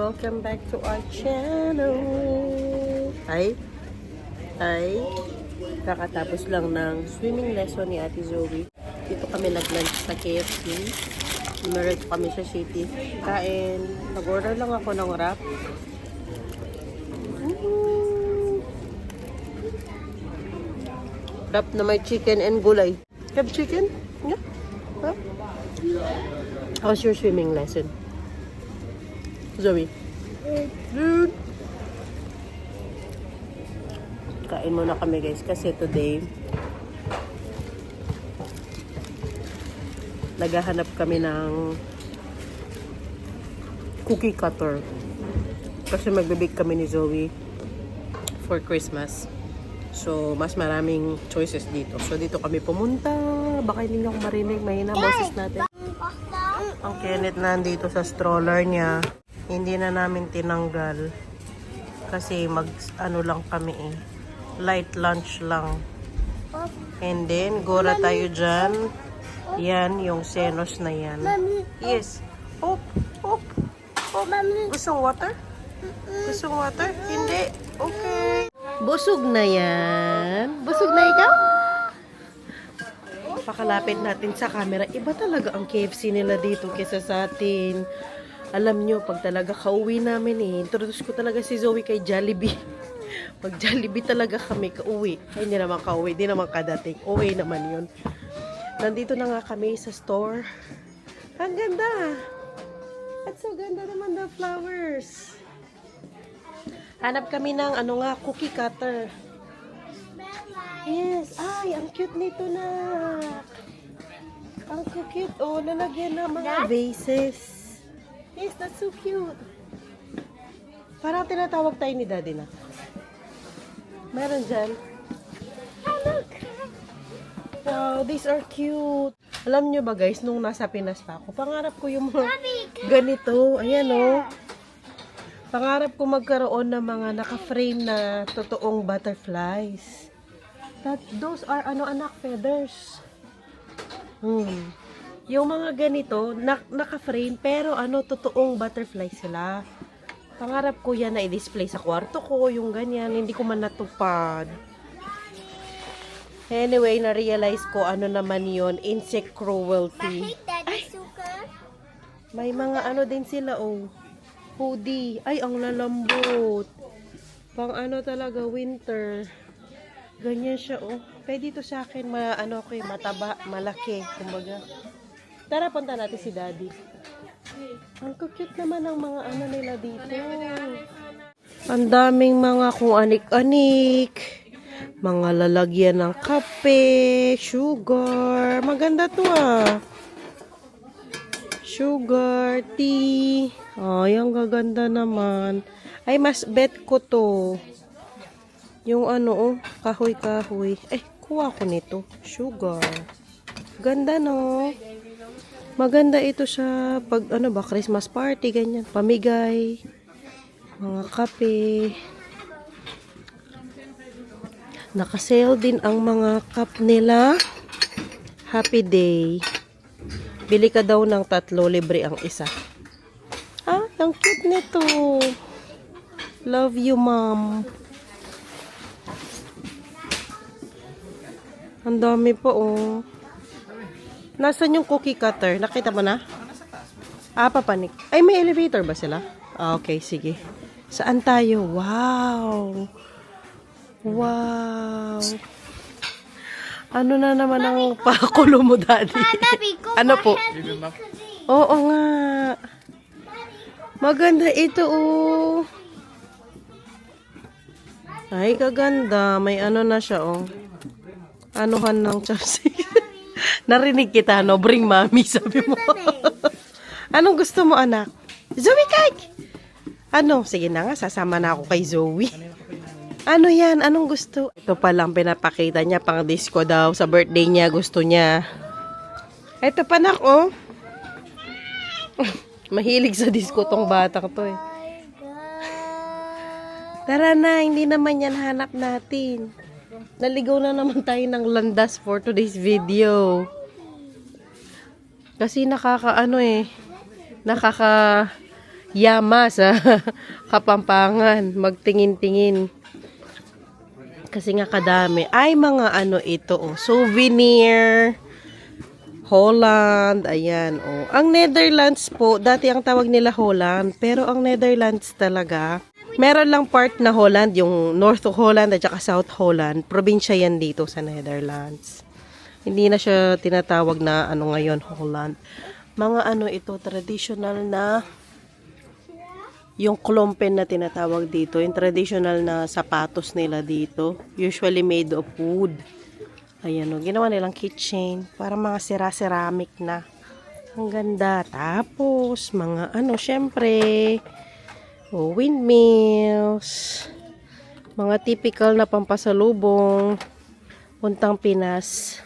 welcome back to our channel. Ay, kakatapos lang ng swimming lesson ni Ate Zoe. Dito kami nag-lunch sa KFC. Numerate kami sa city. Kain. Nag-order lang ako ng wrap. Wrap na may chicken and gulay. Have chicken? Yeah. Huh? How's your swimming lesson? Zoe? Good. Kain muna kami guys kasi today naghahanap kami ng cookie cutter kasi magbe-bake kami ni Zoe for Christmas. So, mas maraming choices dito. So, dito kami pumunta. Baka hindi nyo marinig. Mahina boses natin. Ang Kenneth nandito sa stroller niya. Hindi na namin tinanggal. Kasi ano lang kami eh. Light lunch lang. And then, gora tayo dyan. Yan, yung senos na yan. Yes. Hop, hop, hop. Gustong water? Gustong water? Hindi. Okay. Busog na yan. Busog na ikaw? Pakalapit natin sa camera. Iba talaga ang KFC nila dito kesa sa atin. Alam nyo, pag talaga kauwi namin eh, introduce ko talaga si Zoe kay Jollibee. Pag Jollibee talaga kami kauwi. Ay, hindi naman kauwi, hindi naman kadating. Uwi naman yun. Nandito na nga kami sa store. Ang ganda. At so ganda naman the flowers. Hanap kami ng cookie cutter. Yes. Ay, ang cute nito na. Ang cute. Oh, lalagyan ng mga vases. Yes, that's so cute. Parang tinatawag tayo ni Daddy na. Meron dyan. Wow, these are cute. Alam nyo ba guys, nung nasa Pinas pa ako, pangarap ko yung mga ganito. Ayan oh. Pangarap ko magkaroon ng mga naka-frame na totoong butterflies. Those are anak feathers. Yung mga ganito, naka-frame pero totoong butterfly sila. Pangarap ko yan na i-display sa kwarto ko, yung ganyan, hindi ko man natupad. Anyway, na-realize ko naman yon, insect cruelty. Ay, may mga din sila oh. Hoodie. Ay, ang lalambot. Pang talaga, winter. Ganyan siya, oh. Pwede ito sa akin, mataba, malaki, kumbaga. Tara, punta natin si Daddy. Ang cute naman ang mga nila dito. Ang daming mga kung anik-anik. Mga lalagyan ng kape, sugar. Maganda to ah. Sugar, tea. Ay, ang gaganda naman. Ay, mas bet ko to. Yung kahoy-kahoy. Eh, kuha ko nito. Sugar. Ganda, no? Maganda ito sa pag, Christmas party, ganyan. Pamigay. Mga kape. Naka-sale din ang mga cup nila. Happy Day. Bili ka daw ng 3, libre ang isa. Ah, ang cute nito. Love you, mom. Ang dami pa, oh. Nasaan yung cookie cutter? Nakita mo na? Ah, papanik. Ay, may elevator ba sila? Ah, okay, sige. Saan tayo? Wow. Wow. Ano na naman ang pakulo mo, Daddy? Ano po? Oo nga. Maganda ito, oh. Ay, kaganda. May na siya, oh. Anuhan ng chopstick. Narinig kita, no? Bring mommy, sabi mo. Anong gusto mo, anak? Zoe, cake! Sige na nga, sasama na ako kay Zoe. Ano yan? Anong gusto? Ito pa lang pinapakita niya, pang disco daw. Sa birthday niya, gusto niya. Ito pa, nak, oh. Mahilig sa disco tong batang to, eh. Tara na, hindi naman yan hanap natin. Naligaw na naman tayo ng landas for today's video. Kasi nakaka yama sa Kapampangan. Magtingin-tingin. Kasi nga kadami. Ay, mga ano ito, oh. Souvenir. Holland. Ayan, oh. Ang Netherlands po, dati ang tawag nila Holland. Pero ang Netherlands talaga, meron lang part na Holland, yung North of Holland at saka South Holland. Probinsya yan dito sa Netherlands. Hindi na siya tinatawag na ano ngayon, Holland. Mga ano ito, traditional na yung klompen na tinatawag dito. Yung traditional na sapatos nila dito. Usually made of wood. Ayan o, ginawa nilang kitchen. Para mga ceramic na. Ang ganda. Tapos, mga ano, syempre, windmills. Mga typical na pampasalubong. Puntang Pinas.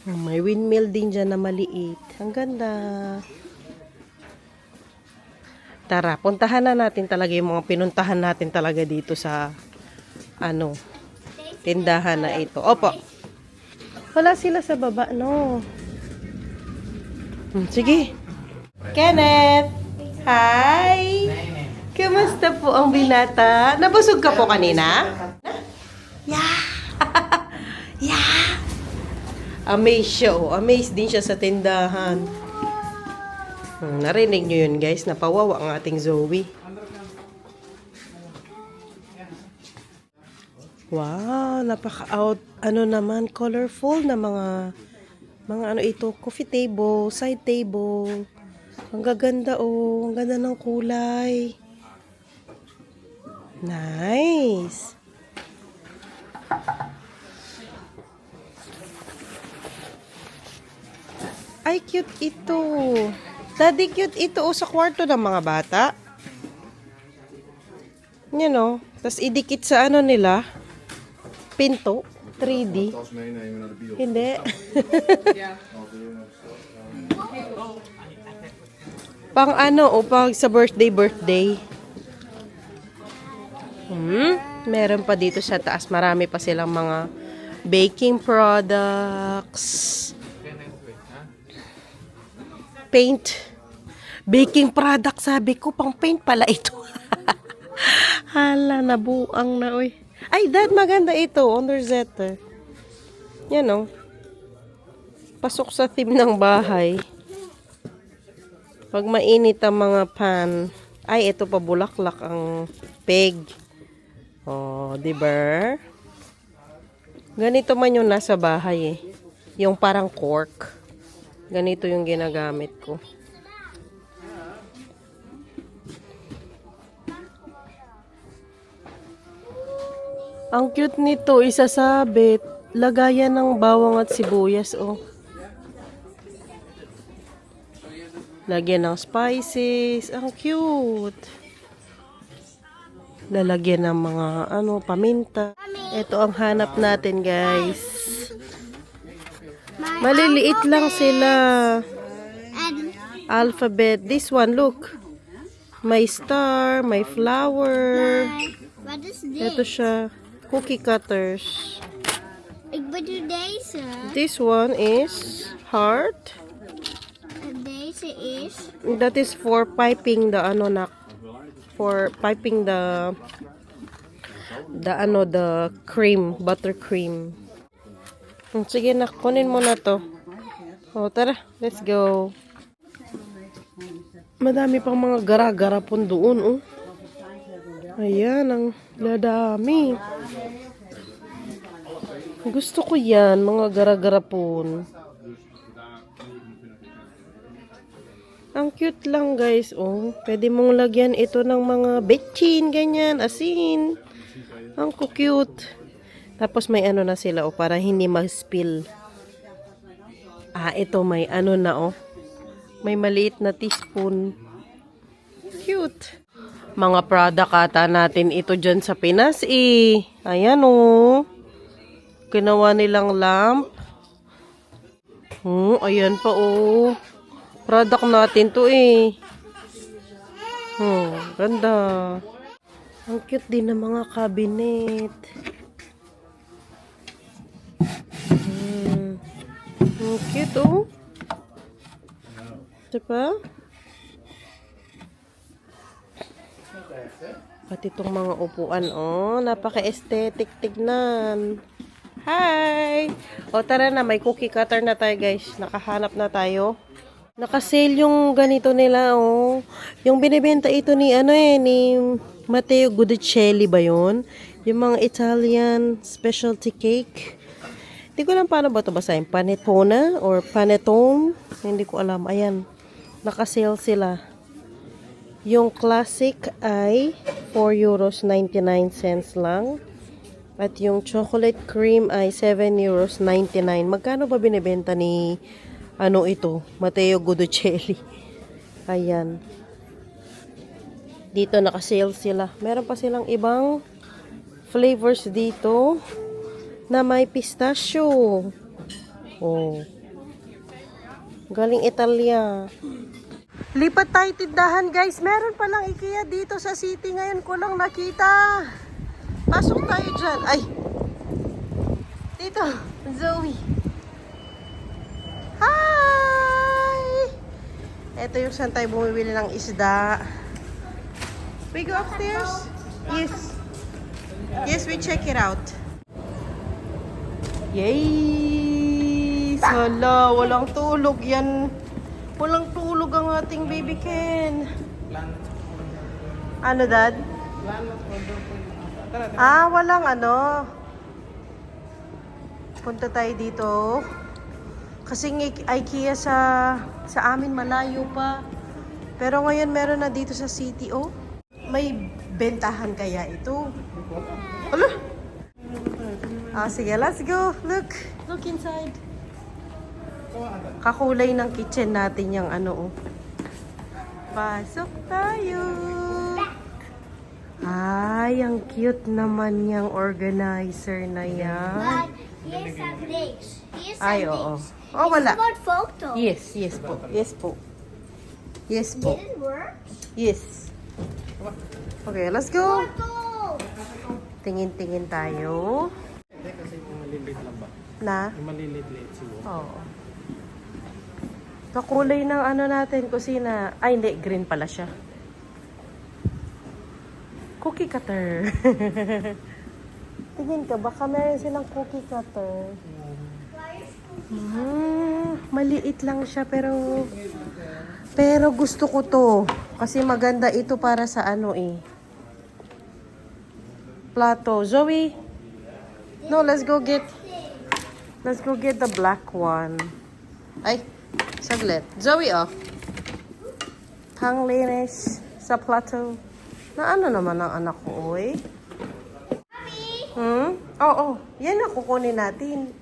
May windmill din dyan na maliit. Ang ganda. Tara, puntahan na natin talaga yung mga pinuntahan natin talaga dito sa ano, tindahan na ito. Opo. Wala sila sa baba, no. Sige. Kenneth! Hi! Kamusta po ang binata? Nabusog ka po kanina? Yeah! Yeah! Amazed siya, oh. Amazed din siya sa tindahan. Narinig nyo yun, guys. Napawawa ang ating Zoe. Wow, napaka-out, ano naman, colorful na mga ano ito, coffee table, side table. Ang gaganda, oh. Ang ganda ng kulay. Nice. Ay, cute ito. Daddy, cute ito sa kwarto ng mga bata. Yan o. Tapos idikit sa ano nila. Pinto. 3D. Hindi. Pang ano o pag sa birthday. Meron pa dito sa taas. Marami pa silang mga baking products. Paint. Baking product, sabi ko. Pang paint pala ito. Hala, nabuang na, oy. Ay, dad, maganda ito. On Rosetta. Yan, o. Pasok sa theme ng bahay. Pag mainit ang mga pan. Ay, ito pa, bulaklak ang peg. O, diba? Ganito man yung nasa bahay, eh. Yung parang cork. Ganito yung ginagamit ko. Ang cute nito, isasabit. Lagayan ng bawang at sibuyas, oh. Lagyan ng spices. Ang cute. Lalagyan ng mga, ano, paminta. Ito ang hanap natin, guys. Maliliit lang sila. Alphabet. This one, look. May star, may flower. What is this? Ito siya. Cookie cutters. What do they say? This one is heart. They say is That is for piping the ano na. For piping the ano, the cream, buttercream. Sige na, kunin mo na to. O, tara, let's go. Madami pang mga gara-garapon doon, oh. Ayan, ang ladami. Gusto ko yan, mga gara-garapon. Ang cute lang, guys, oh. Pwede mong lagyan ito ng mga betchin, ganyan, asin. Ang cute. Tapos may ano na sila, oh, para hindi mag-spill. Ito may ano na, oh. May maliit na teaspoon. Cute. Mga product ata natin ito dyan sa Pinas, eh. Ayan, oh. Ginawa nilang lamp. Ayan pa, oh. Product natin to, eh. Ganda. Ang cute din ng mga cabinet. Ang cute, oh. Diba? Pati itong mga upuan, oh, napaka-aesthetic tignan. Hi! O tara na, may cookie cutter na tayo guys. Nakahanap na tayo. Naka-sale yung ganito nila, oh. Yung binibenta ito ni, ni Matteo Guidicelli ba yun? Yung mga Italian specialty cake. Hindi ko alam paano ba ito basahin. Panettone or panettone? Hindi ko alam. Ayan. Naka-sale sila. Yung classic ay 4.99 euros lang. At yung chocolate cream ay 7.99 euros. Magkano ba binibenta ni ito? Matteo Guidicelli. Ayan. Dito naka-sale sila. Meron pa silang ibang flavors dito na may pistachio. Oh. Galing Italia. Lipat tayo tindahan guys. Meron palang IKEA dito sa city. Ngayon ko lang nakita. Pasok tayo dyan. Ay! Dito. Zoe. Hi! Ito yung saan tayo bumibili ng isda. We go upstairs? Yes. Yes, we check it out. Yay! Hala, walang tulog yan. Walang tulog ang ating baby Ken. Ano, Dad? Walang Punta tayo dito. Kasi IKEA sa amin malayo pa. Pero ngayon meron na dito sa city, oh. May bentahan kaya ito. Hala! Sige, let's go. Look inside. Kakulay ng kitchen natin yung oh. Pasok tayo. Ay, ang cute naman yung organizer na yan. But here's some legs. Here's some Ay, legs. oo. Oh, wala. It's about photo. Yes po. Yes po. Yes po. Didn't work? Yes. Okay, let's go. Photo! Tingin-tingin tayo. Hindi kasi yung malilit lang ba? Na? Yung malilit siguro. Oo. Kakulay ng natin, kusina. Ay, hindi. Green pala siya. Cookie cutter. Tingin ka, baka meron silang cookie cutter. Maliit lang siya, pero gusto ko to. Kasi maganda ito para sa plato. Zoe? No, let's go get the black one. Ay, saglit. Zoe, Panglinis sa plato. Na naman ang anak ko, oy? Oo. Yan na kukunin natin.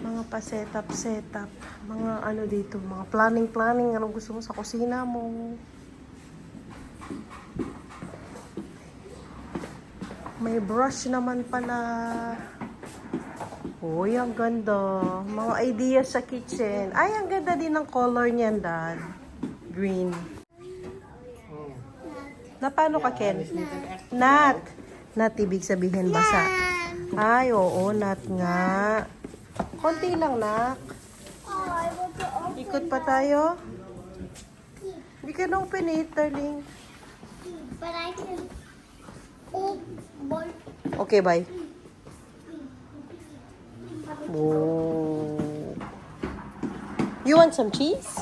Mga pa-setup. Mga dito. Mga planning. Anong gusto mo sa kusina mo? May brush naman pala. Uy, ang ganda. Mga ideas sa kitchen. Ay, ang ganda din ng color niyan, Dad. Green. Na paano ka, Ken? Nat. Nat, ibig sabihin basa. Ay, oo, nat nga. Konti lang, Nak. Oh, I want to open. Ikot pa tayo. Hindi ka na open it, darling. But I can open. Okay, bye. Whoa. You want some cheese?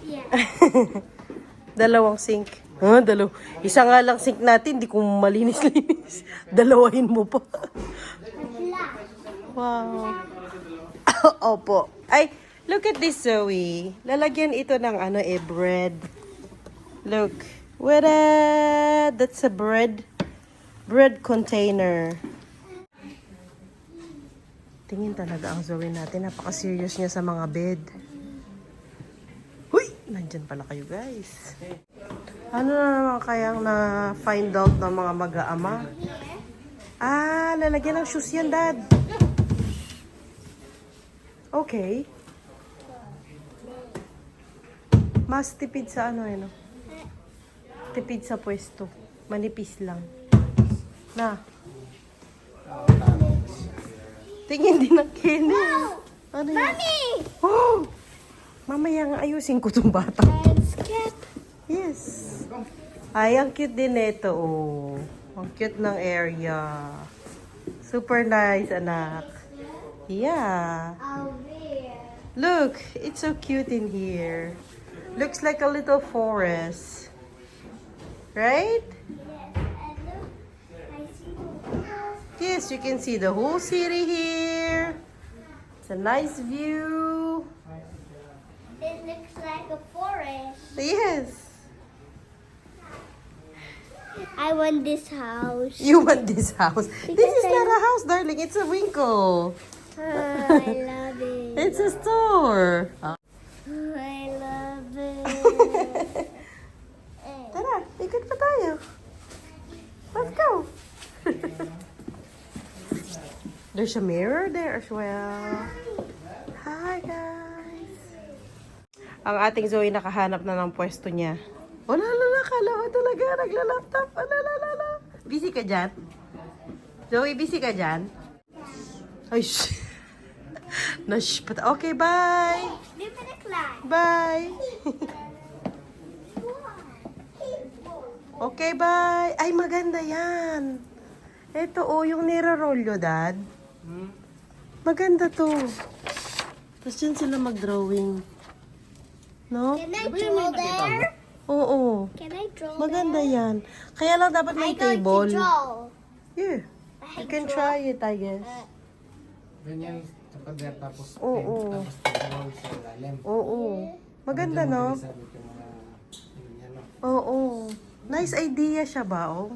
Yeah. Dalawang sink. Dalaw. Isa nga lang sink natin, di ko malinis-linis. Dalawahin mo pa. Wow. Opo. Ay, look at this, Zoe. Lalagyan ito ng bread. Look. That's a bread container. Tingin talaga ang Zoe natin. Napaka-serious niya sa mga bed. Huy! Nandyan pala kayo, guys. Ano na naman kayang na-find out ng mga mag-aama? Lalagyan ng shoes yan, Dad. Okay. Mas tipid sa tipid sa pwesto. Manipis lang. Na. Tingin din ng Kenny. Ano yan? Mommy! Oh! Mamaya nga ayusin ko tong bata. I'm scared. Yes. Ay, ang cute din nito, oh. Ang cute ng area. Super nice, anak. Yeah. Oh, there. Look, it's so cute in here. Looks like a little forest. Right? Yes, and look, I see the walls. Yes, you can see the whole city here. It's a nice view. It looks like a forest. Yes. I want this house. You want this house. This is I- not a house, darling. It's a winkle. I love it. It's a store. I love it. Tara, ikot pa tayo. Let's go. There's a mirror there as well. Hi, guys. Ang ating Zoe nakahanap na ng pwesto niya. Wala, kala ko talaga. Nagla-laptop. Ala. Busy ka dyan? Zoe, busy ka dyan? Ay, shh. Okay, bye. Look at the clock. Bye. Okay, bye. Ay, maganda yan. Ito, oh, yung nirarolyo, Dad. Maganda to. Tapos dyan sila mag-drawing. No? Can I draw there? Oo. Can I draw Maganda there? yan. Kaya lang dapat may I'm going to table. draw. Yeah. I You can draw. try it, I guess. Ganyan, sa pader, tapos Oo. tapos pag-roll sa ilalim. Oo. Maganda, no? Mabilisan yung mga, yung ano. Oo. Nice idea siya ba, oh?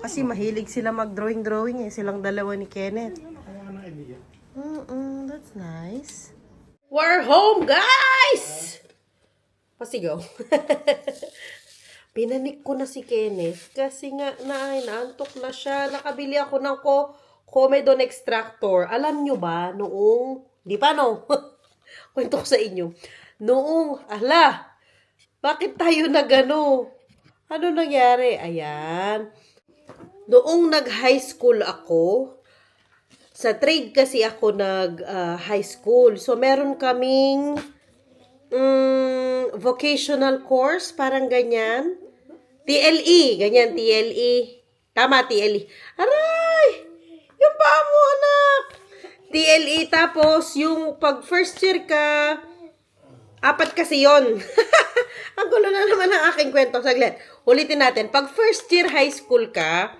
Kasi mahilig sila mag-drawing-drawing eh. Silang dalawa ni Kenneth. Kaya ka ng idea. That's nice. We're home, guys! Pasigaw. Pinanik ko na si Kenneth kasi nga naantok na siya. Nakabili ako ng Comedon extractor. Alam nyo ba, noong, di pa no? Kwento ko sa inyo. Noong, bakit tayo nagano? Ano nangyari? Ayan. Noong nag-high school ako, sa trade kasi ako nag-high school. So, meron kaming vocational course, parang ganyan. TLE, ganyan, TLE. Tama, TLE. Aray! Yung paa mo, anak! TLE, tapos yung pag first year ka, 4 kasi yon. Ang gulo na naman ang aking kwento. Saglit, ulitin natin. Pag first year high school ka,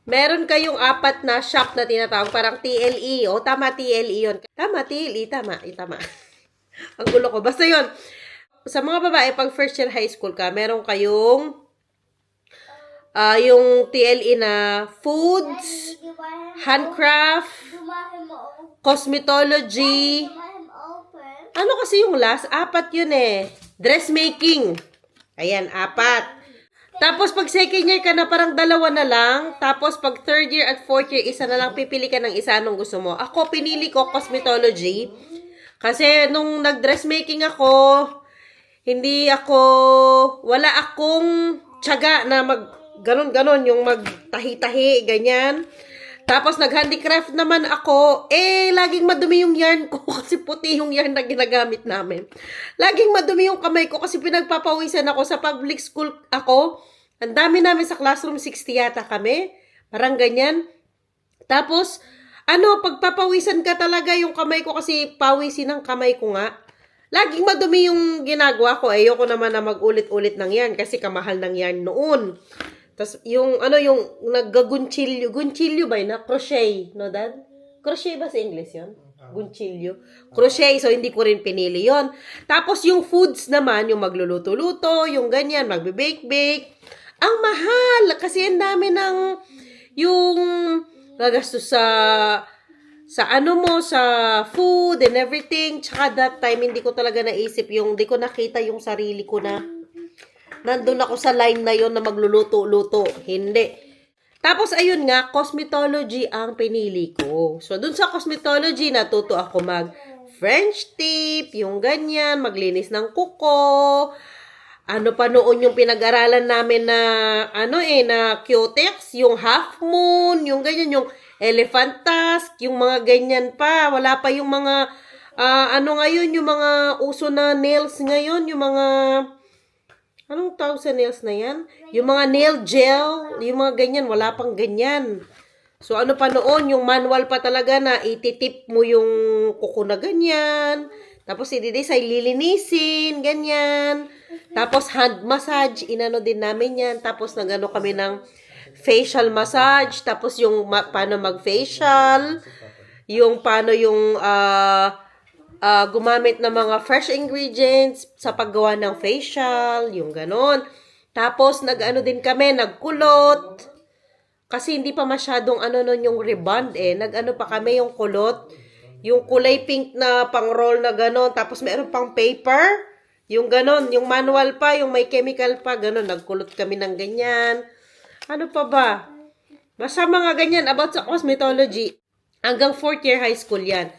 meron kayong 4 na shop na tinatawag, parang TLE. O, tama, TLE yun. Tama, TLE, tama. Tama. Ang gulo ko. Basta yun. Sa mga babae, pag first year high school ka, meron kayong yung TLE na foods, handcraft, cosmetology. Ano kasi yung last? 4 yun eh. Dressmaking. Ayan, 4. Tapos pag second year ka na, parang 2 na lang. Tapos pag third year at fourth year, 1 na lang. Pipili ka ng isa anong gusto mo. Ako, pinili ko cosmetology. Kasi nung nag-dressmaking ako, wala akong tiyaga na ganon, yung magtahi-tahi, ganyan. Tapos nag-handicraft naman ako, laging madumi yung yarn ko kasi puti yung yarn na ginagamit namin. Laging madumi yung kamay ko kasi pinagpapawisan ako sa public school ako. Ang dami namin sa classroom, 60 yata kami. Parang ganyan. Tapos, pagpapawisan ka talaga yung kamay ko kasi pawisin ang kamay ko nga. Laging madumi yung ginagawa ko. Ayoko naman na mag-ulit-ulit ng yarn kasi kamahal ng yarn noon. Tapos, yung naggagunchilyo. Gunchilyo ba yun? Crochet. No, Dad? Crochet ba sa English yun? Gunchilyo. Crochet. So, hindi ko rin pinili yon. Tapos, yung foods naman, yung magluluto-luto, yung ganyan, magbe-bake-bake. Ang mahal. Kasi ang dami ng yung gagastos sa food and everything. Tsaka that time, hindi ko talaga naisip hindi ko nakita yung sarili ko na nandun ako sa line na yon na magluluto-luto. Hindi. Tapos, ayun nga, cosmetology ang pinili ko. So, dun sa cosmetology, natuto ako mag-French tip, yung ganyan, maglinis ng kuko. Ano pa noon yung pinag-aralan namin na, na Cutex, yung half moon, yung ganyan, yung elephant tusk, yung mga ganyan pa. Wala pa yung mga, ngayon, yung mga uso na nails ngayon, yung mga, Anong tawag sa nails na yan? Yung mga nail gel, yung mga ganyan, wala pang ganyan. So, ano pa noon, yung manual pa talaga na ititip mo yung kuko na ganyan. Tapos, ay lilinisin, ganyan. Tapos, hand massage, inano din namin yan. Tapos, nagano kami ng facial massage. Tapos, yung paano mag-facial. Yung paano yung gumamit ng mga fresh ingredients sa paggawa ng facial. Yung ganon. Tapos, nag-ano din kami, nagkulot. Kasi hindi pa masyadong nun yung rebond eh. Nag-ano pa kami yung kulot. Yung kulay pink na pang-roll na ganon. Tapos meron pang paper. Yung ganon. Yung manual pa. Yung may chemical pa. Ganon. Nagkulot kami ng ganyan. Ano pa ba? Basta mga ganyan about sa cosmetology. Hanggang 4th year high school yan.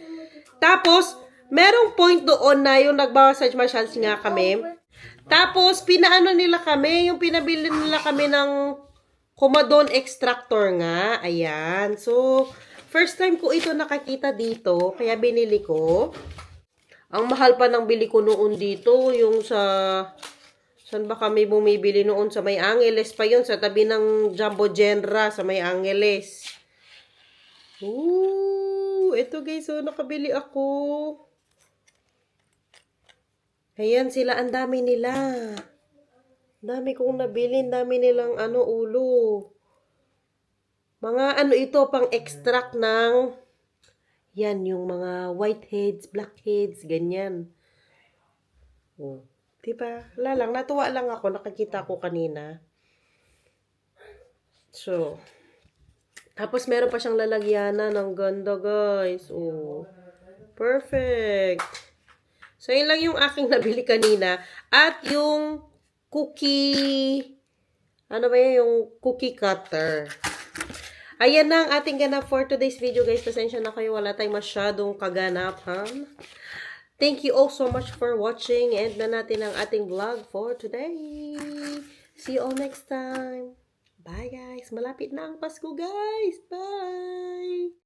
Tapos, merong point doon na yung nagmassage nga kami. Tapos, pinaano nila kami. Yung pinabili nila kami ng Comadone extractor nga. Ayan. So, first time ko ito nakakita dito. Kaya binili ko. Ang mahal pa ng bili ko noon dito. Yung sa... Saan ba kami bumibili noon? Sa May Angeles pa yun. Sa tabi ng Jumbo Genra sa May Angeles. Ooh! Ito guys. So, nakabili ako. Ayan sila. Ang dami nila. Dami kong nabili, dami nilang ulo. Mga ito, pang extract ng, yan, yung mga whiteheads, blackheads, ganyan. Oh, diba? Wala lang, natuwa lang ako, nakakita ko kanina. So, tapos meron pa siyang lalagyanan ng ganda, guys. Oh, perfect. So, yun lang yung aking nabili kanina. At yung cookie, ano ba yun? Yung cookie cutter. Ayan na ang ating ganap for today's video, guys. Pasensya na kayo. Wala tayong masyadong kaganapan. Thank you all so much for watching. End na natin ang ating vlog for today. See you all next time. Bye, guys. Malapit na ang Pasko, guys. Bye!